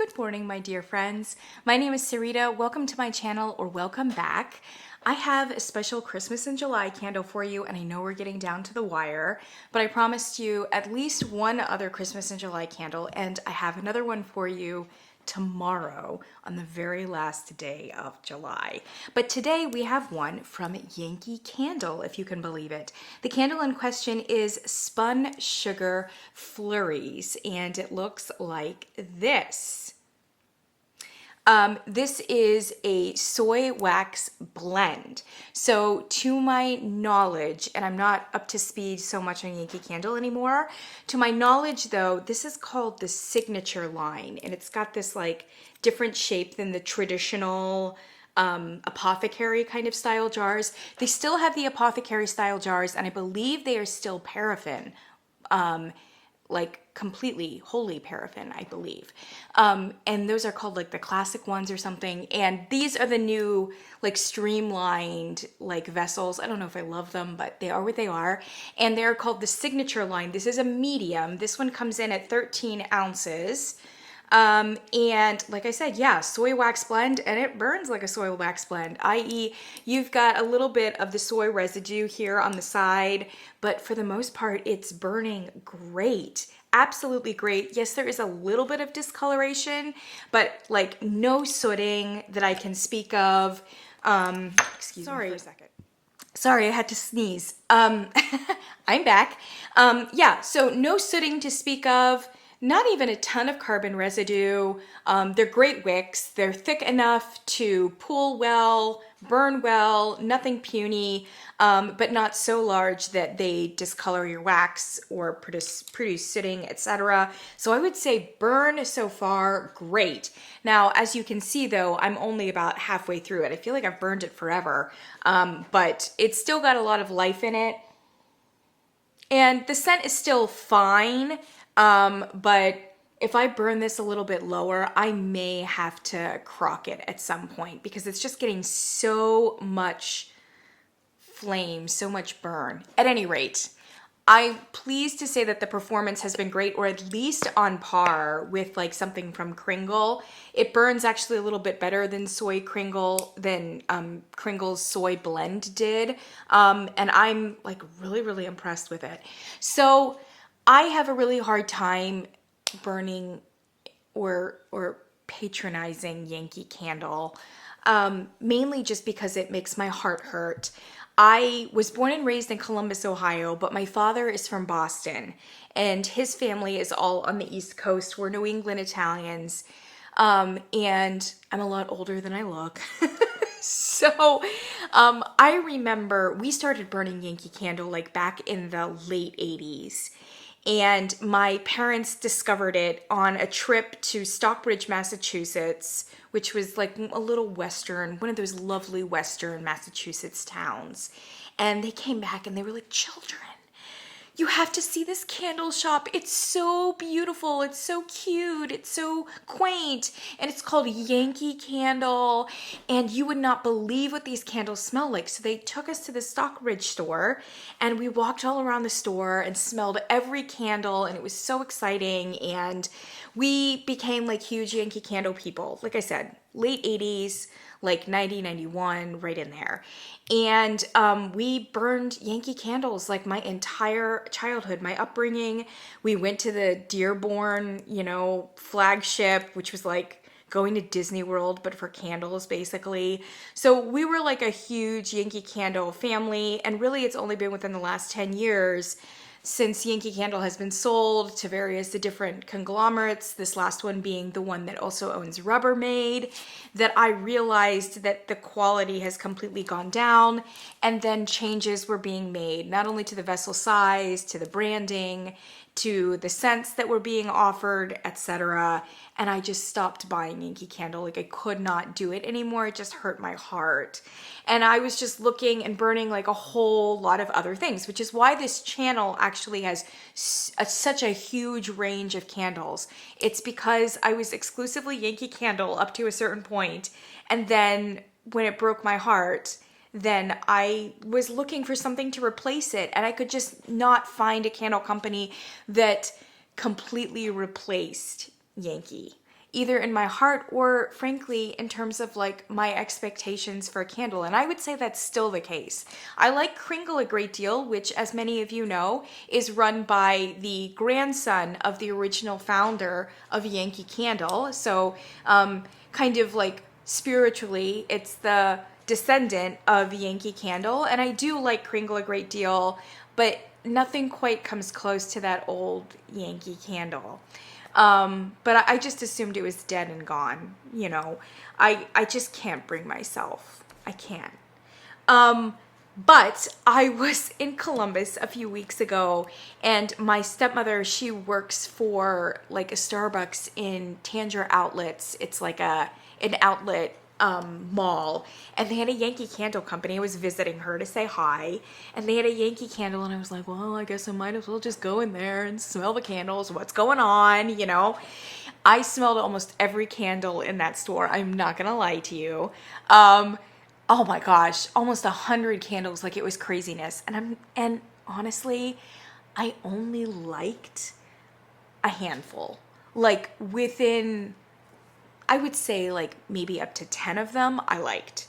Good morning, my dear friends. My name is Sarita. Welcome to my channel, or welcome back. I have a special Christmas in July candle for you, and I know we're getting down to the wire, but I promised you at least one other Christmas in July candle, and I have another one for you tomorrow on the very last day of July. But today we have one from Yankee Candle, if you can believe it. The candle in question is Spun Sugar Flurries, and it looks like this. This is a soy wax blend. So to my knowledge, and I'm not up to speed so much on Yankee Candle anymore, to my knowledge though, this is called the signature line, and it's got this like different shape than the traditional apothecary kind of style jars. They still have the apothecary style jars, and I believe they are still paraffin. Like completely wholly paraffin, I believe. And those are called like the classic ones or something. And these are the new like streamlined like vessels. I don't know if I love them, but they are what they are. And they're called the signature line. This is a medium. This one comes in at 13 ounces. And like I said, yeah, soy wax blend, and it burns like a soy wax blend, i.e. you've got a little bit of the soy residue here on the side, but for the most part, it's burning great. Absolutely great. Yes, there is a little bit of discoloration, but like no sooting that I can speak of. Excuse me for a second. Sorry, I had to sneeze. I'm back. Yeah, so no sooting to speak of. Not even a ton of carbon residue. They're great wicks. They're thick enough to pool well, burn well, nothing puny, but not so large that they discolor your wax or produce sooting, etc. So I would say burn so far, great. Now, as you can see though, I'm only about halfway through it. I feel like I've burned it forever, but it's still got a lot of life in it. And the scent is still fine. But if I burn this a little bit lower, I may have to crock it at some point because it's just getting so much flame, so much burn. At any rate, I'm pleased to say that the performance has been great, or at least on par with like something from Kringle. It burns actually a little bit better than Kringle's soy blend did. And I'm like really impressed with it. So I have a really hard time burning or patronizing Yankee Candle, mainly just because it makes my heart hurt. I was born and raised in Columbus, Ohio, but my father is from Boston, and his family is all on the East Coast. We're New England Italians, and I'm a lot older than I look. So I remember we started burning Yankee Candle like back in the late 80s. And my parents discovered it on a trip to Stockbridge, Massachusetts, which was like a little western, one of those lovely western Massachusetts towns. And they came back and they were like, "Children, you have to see this candle shop. It's so beautiful. It's so cute. It's so quaint. And it's called Yankee Candle. And you would not believe what these candles smell like." So they took us to the Stockbridge store, and we walked all around the store and smelled every candle. And it was so exciting. And we became like huge Yankee Candle people. Like I said, late 80s, like 90, 91, right in there. And we burned Yankee Candles like my entire childhood, my upbringing. We went to the Dearborn, flagship, which was like going to Disney World, but for candles, basically. So we were like a huge Yankee Candle family, and really it's only been within the last 10 years since Yankee Candle has been sold to various different conglomerates, this last one being the one that also owns Rubbermaid, that I realized that the quality has completely gone down, and then changes were being made, not only to the vessel size, to the branding, to the scents that were being offered, etc. And I just stopped buying Yankee Candle. Like I could not do it anymore. It just hurt my heart. And I was just looking and burning like a whole lot of other things, which is why this channel actually has such a huge range of candles. It's because I was exclusively Yankee Candle up to a certain point, and then when it broke my heart, then I was looking for something to replace it, and I could just not find a candle company that completely replaced Yankee. either in my heart or frankly in terms of like my expectations for a candle. And I would say that's still the case. I like Kringle a great deal, which, as many of you know, is run by the grandson of the original founder of Yankee Candle. So kind of like spiritually, it's the descendant of Yankee Candle. And I do like Kringle a great deal, but nothing quite comes close to that old Yankee Candle. But I just assumed it was dead and gone. You know, I just can't bring myself. I can't. But I was in Columbus a few weeks ago, and my stepmother, she works for like a Starbucks in Tanger Outlets. It's like an outlet mall, and they had a Yankee Candle company. I was visiting her to say hi, and they had a Yankee Candle, and I was like, well, I guess I might as well just go in there and smell the candles. What's going on, you know? I smelled almost every candle in that store. I'm not gonna lie to you. Oh my gosh, almost 100 candles, like it was craziness. And honestly, I only liked a handful. Like within, I would say like maybe up to 10 of them I liked.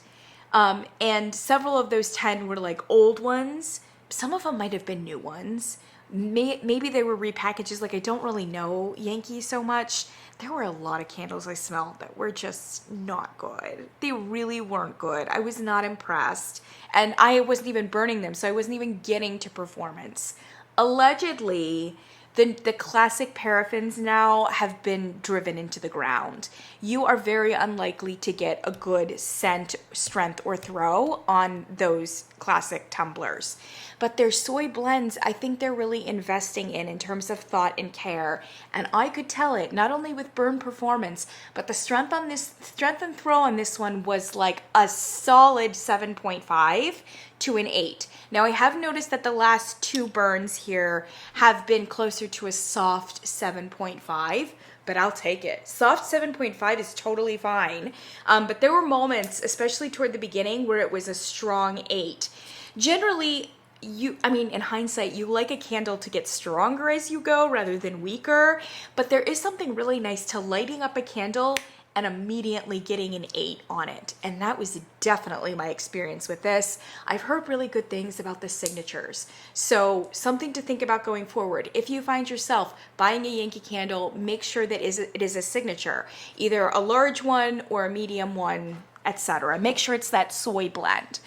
And several of those 10 were like old ones. Some of them might have been new ones. Maybe they were repackages. Like I don't really know Yankee so much. There were a lot of candles I smelled that were just not good. They really weren't good. I was not impressed. And I wasn't even burning them, so I wasn't even getting to performance. Allegedly, the classic paraffins now have been driven into the ground. You are very unlikely to get a good scent, strength, or throw on those classic tumblers. But their soy blends, I think they're really investing in terms of thought and care. And I could tell it, not only with burn performance, but the strength and throw on this one was like a solid 7.5 to an 8. Now I have noticed that the last two burns here have been closer to a soft 7.5, but I'll take it. Soft 7.5 is totally fine. But there were moments, especially toward the beginning, where it was a strong 8. Generally, in hindsight, you like a candle to get stronger as you go rather than weaker, but there is something really nice to lighting up a candle and immediately getting an 8 on it. And that was definitely my experience with this. I've heard really good things about the signatures. So something to think about going forward. If you find yourself buying a Yankee Candle, make sure that it is a signature, either a large one or a medium one, etc. Make sure it's that soy blend.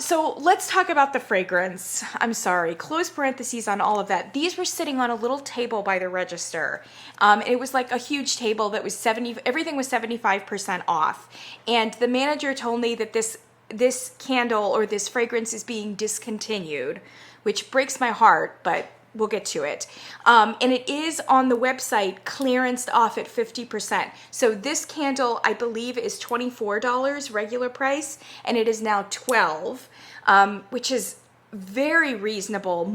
So let's talk about the fragrance. I'm sorry, close parentheses on all of that. These were sitting on a little table by the register. It was like a huge table that was everything was 75% off. And the manager told me that this candle or this fragrance is being discontinued, which breaks my heart, but we'll get to it. And it is on the website clearanced off at 50%. So this candle, I believe, is $24 regular price, and it is now $12, which is very reasonable,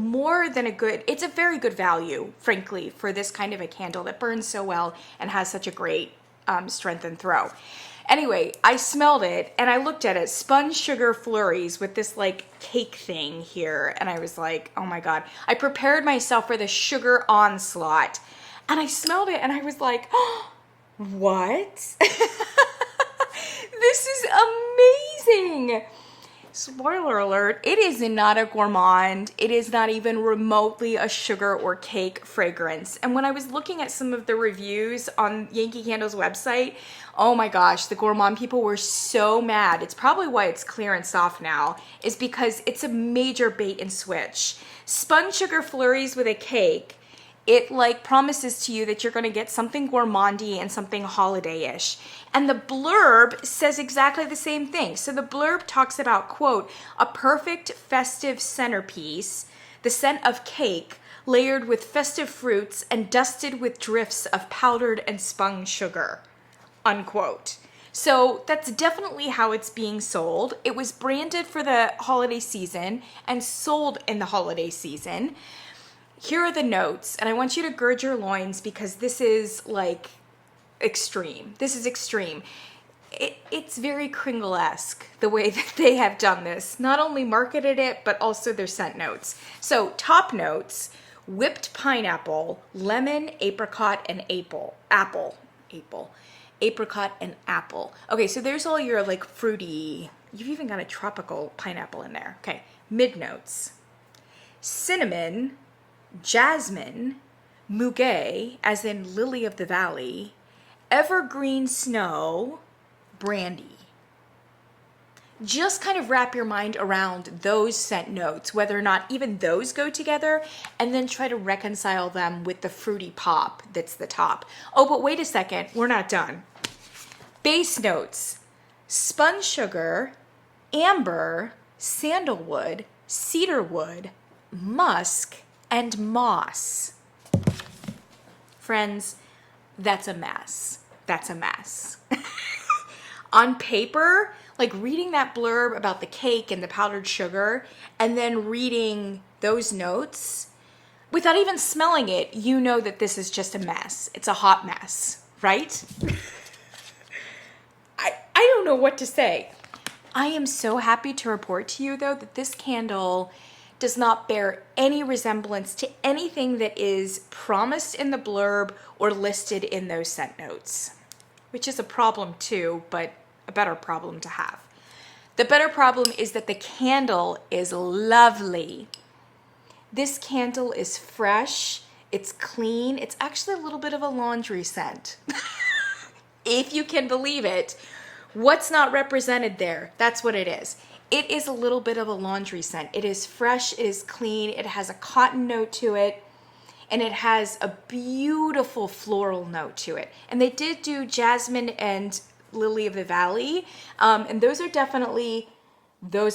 it's a very good value, frankly, for this kind of a candle that burns so well and has such a great strength and throw. Anyway, I smelled it and I looked at it, Spun Sugar Flurries with this like cake thing here. And I was like, oh my God. I prepared myself for the sugar onslaught and I smelled it and I was like, oh, what? This is amazing. Spoiler alert, it is not a gourmand. It is not even remotely a sugar or cake fragrance. And when I was looking at some of the reviews on Yankee Candle's website, oh my gosh, the gourmand people were so mad. It's probably why it's clearance off now, is because it's a major bait and switch. Spun Sugar Flurries with a cake, it like promises to you that you're going to get something gourmandy and something holiday-ish. And the blurb says exactly the same thing. So the blurb talks about, quote, a perfect festive centerpiece, the scent of cake, layered with festive fruits and dusted with drifts of powdered and spun sugar, unquote. So that's definitely how it's being sold. It was branded for the holiday season and sold in the holiday season. Here are the notes, and I want you to gird your loins because this is like extreme. This is extreme. It's very Kringle-esque the way that they have done this. Not only marketed it, but also their scent notes. So top notes, whipped pineapple, lemon, apricot, and apple. Apple, apricot, and apple. Okay, so there's all your like fruity, you've even got a tropical pineapple in there. Okay, mid notes: cinnamon, jasmine, muguet, as in lily of the valley, evergreen snow, brandy. Just kind of wrap your mind around those scent notes, whether or not even those go together, and then try to reconcile them with the fruity pop that's the top. Oh, but wait a second, we're not done. Base notes: spun sugar, amber, sandalwood, cedarwood, musk, and moss. Friends, that's a mess. That's a mess. On paper, like reading that blurb about the cake and the powdered sugar, and then reading those notes, without even smelling it, you know that this is just a mess. It's a hot mess, right? I don't know what to say. I am so happy to report to you, though, that this candle does not bear any resemblance to anything that is promised in the blurb or listed in those scent notes, which is a problem too, but a better problem to have. The better problem is that the candle is lovely. This candle is fresh, it's clean, it's actually a little bit of a laundry scent. If you can believe it. What's not represented there? That's what it is. It is a little bit of a laundry scent. It is fresh, it is clean, it has a cotton note to it, and it has a beautiful floral note to it. And they did do jasmine and lily of the valley, and those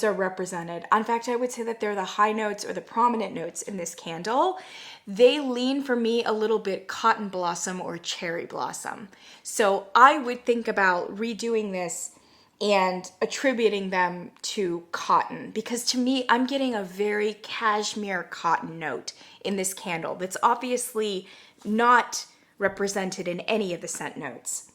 are represented. In fact, I would say that they're the high notes or the prominent notes in this candle. They lean for me a little bit cotton blossom or cherry blossom. So I would think about redoing this and attributing them to cotton, because to me, I'm getting a very cashmere cotton note in this candle that's obviously not represented in any of the scent notes.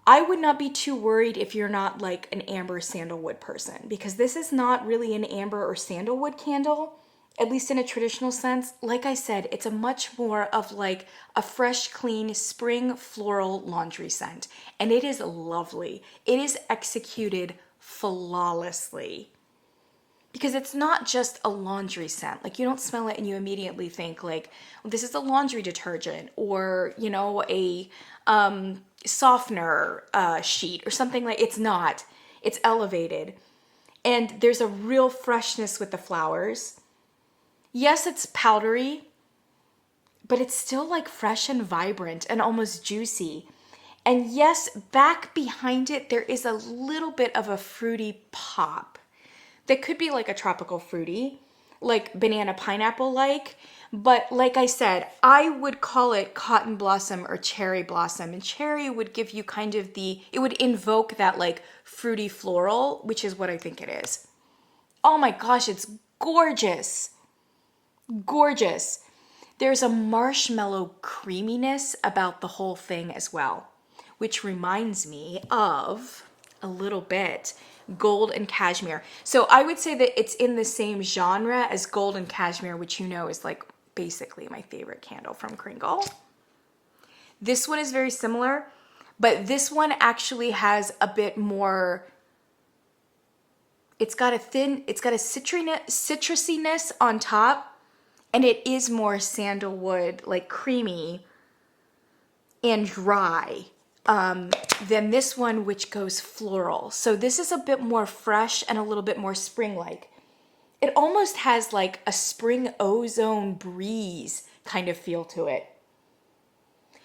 I would not be too worried if you're not like an amber sandalwood person, because this is not really an amber or sandalwood candle, at least in a traditional sense. Like I said, it's a much more of like a fresh, clean spring floral laundry scent. And it is lovely. It is executed flawlessly. Because it's not just a laundry scent. Like you don't smell it and you immediately think like, well, this is a laundry detergent, or, you know, a softener sheet or something. Like it's not. It's elevated. And there's a real freshness with the flowers. Yes, it's powdery, but it's still like fresh and vibrant and almost juicy. And yes, back behind it, there is a little bit of a fruity pop that could be like a tropical fruity, like banana pineapple like. But like I said, I would call it cotton blossom or cherry blossom. And cherry would give you kind of it would invoke that like fruity floral, which is what I think it is. Oh my gosh, it's gorgeous. Gorgeous. There's a marshmallow creaminess about the whole thing as well, which reminds me of a little bit gold and cashmere. So I would say that it's in the same genre as gold and cashmere, which you know is like basically my favorite candle from Kringle. This one is very similar, but this one actually has a bit more, it's got a citrusiness on top, and it is more sandalwood, like creamy and dry than this one, which goes floral. So this is a bit more fresh and a little bit more spring-like. It almost has like a spring ozone breeze kind of feel to it.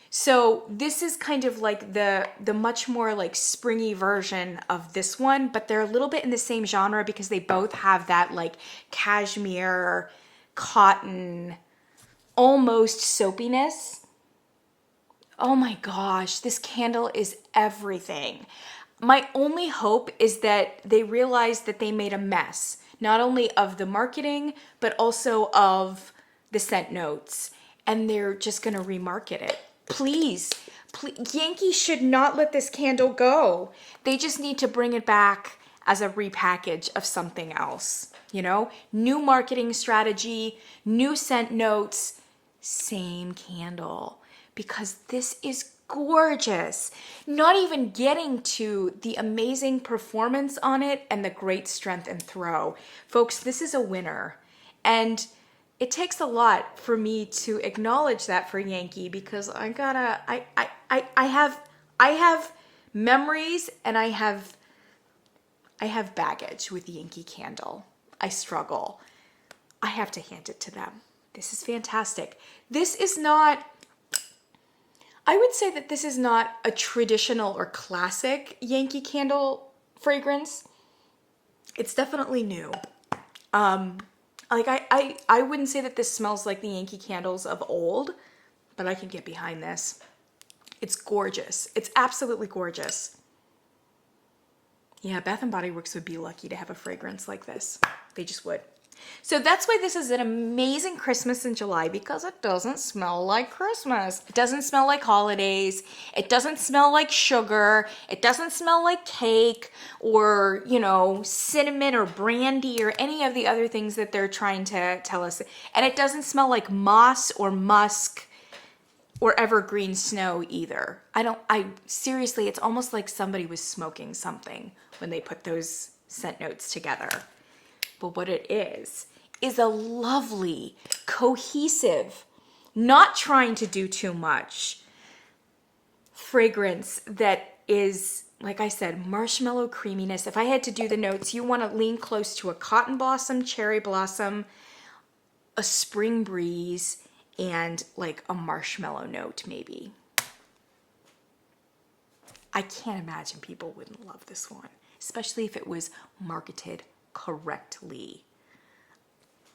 So this is kind of like the much more like springy version of this one, but they're a little bit in the same genre because they both have that like cashmere, cotton, almost soapiness. Oh my gosh, this candle is everything. My only hope is that they realize that they made a mess, not only of the marketing, but also of the scent notes, and they're just gonna remarket it. Please, Yankee should not let this candle go. They just need to bring it back as a repackage of something else. You know, new marketing strategy, new scent notes, same candle. because this is gorgeous. Not even getting to the amazing performance on it and the great strength and throw. Folks, this is a winner. And it takes a lot for me to acknowledge that for Yankee, because I have memories and I have baggage with Yankee Candle. I struggle. I have to hand it to them. This is fantastic. This is not, I would say that this is not a traditional or classic Yankee Candle fragrance. It's definitely new. Like I wouldn't say that this smells like the Yankee Candles of old, but I can get behind this. It's gorgeous. It's absolutely gorgeous. Yeah, Bath & Body Works would be lucky to have a fragrance like this. They just would. So that's why this is an amazing Christmas in July, because it doesn't smell like Christmas. It doesn't smell like holidays. It doesn't smell like sugar. It doesn't smell like cake or, you know, cinnamon or brandy or any of the other things that they're trying to tell us. And it doesn't smell like moss or musk or evergreen snow either. Seriously, it's almost like somebody was smoking something when they put those scent notes together. But what it is a lovely, cohesive, not trying to do too much fragrance that is, like I said, marshmallow creaminess. If I had to do the notes, you want to lean close to a cotton blossom, cherry blossom, a spring breeze, and like a marshmallow note maybe. I can't imagine people wouldn't love this one, especially if it was marketed correctly.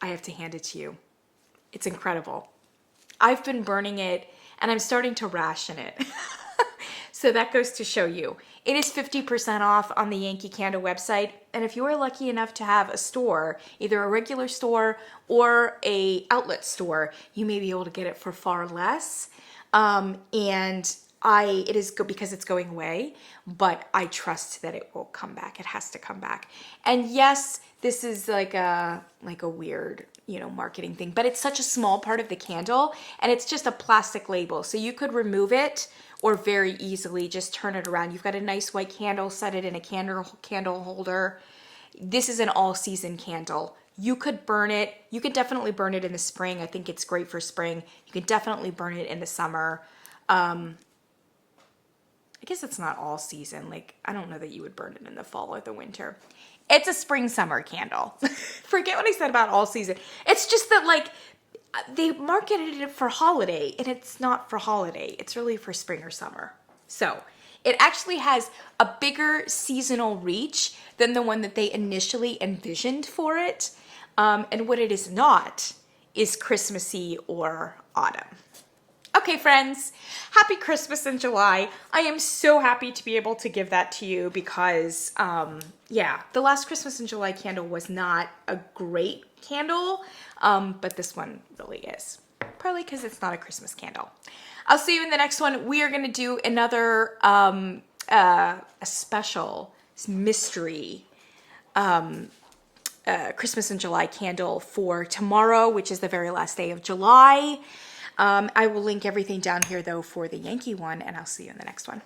I have to hand it to you. It's incredible. I've been burning it and I'm starting to ration it. So that goes to show you. It is 50% off on the Yankee Candle website. And if you are lucky enough to have a store, either a regular store or a outlet store, you may be able to get it for far less. It is good because it's going away, but I trust that it will come back. It has to come back. And yes, this is like a weird, you know, marketing thing, but it's such a small part of the candle and it's just a plastic label. So you could remove it or very easily just turn it around. You've got a nice white candle, set it in a candle holder. This is an all season candle. You could burn it. You could definitely burn it in the spring. I think it's great for spring. You could definitely burn it in the summer. I guess it's not all season. Like, I don't know that you would burn it in the fall or the winter. It's a spring summer candle. Forget what I said about all season. It's just that, like, they marketed it for holiday and it's not for holiday. It's really for spring or summer. So it actually has a bigger seasonal reach than the one that they initially envisioned for it. And what it is not is Christmassy or autumn. Okay, friends, happy Christmas in July. I am so happy to be able to give that to you because, the last Christmas in July candle was not a great candle, but this one really is. Probably because it's not a Christmas candle. I'll see you in the next one. We are going to do another a special mystery Christmas in July candle for tomorrow, which is the very last day of July. I will link everything down here, though, for the Yankee one, and I'll see you in the next one.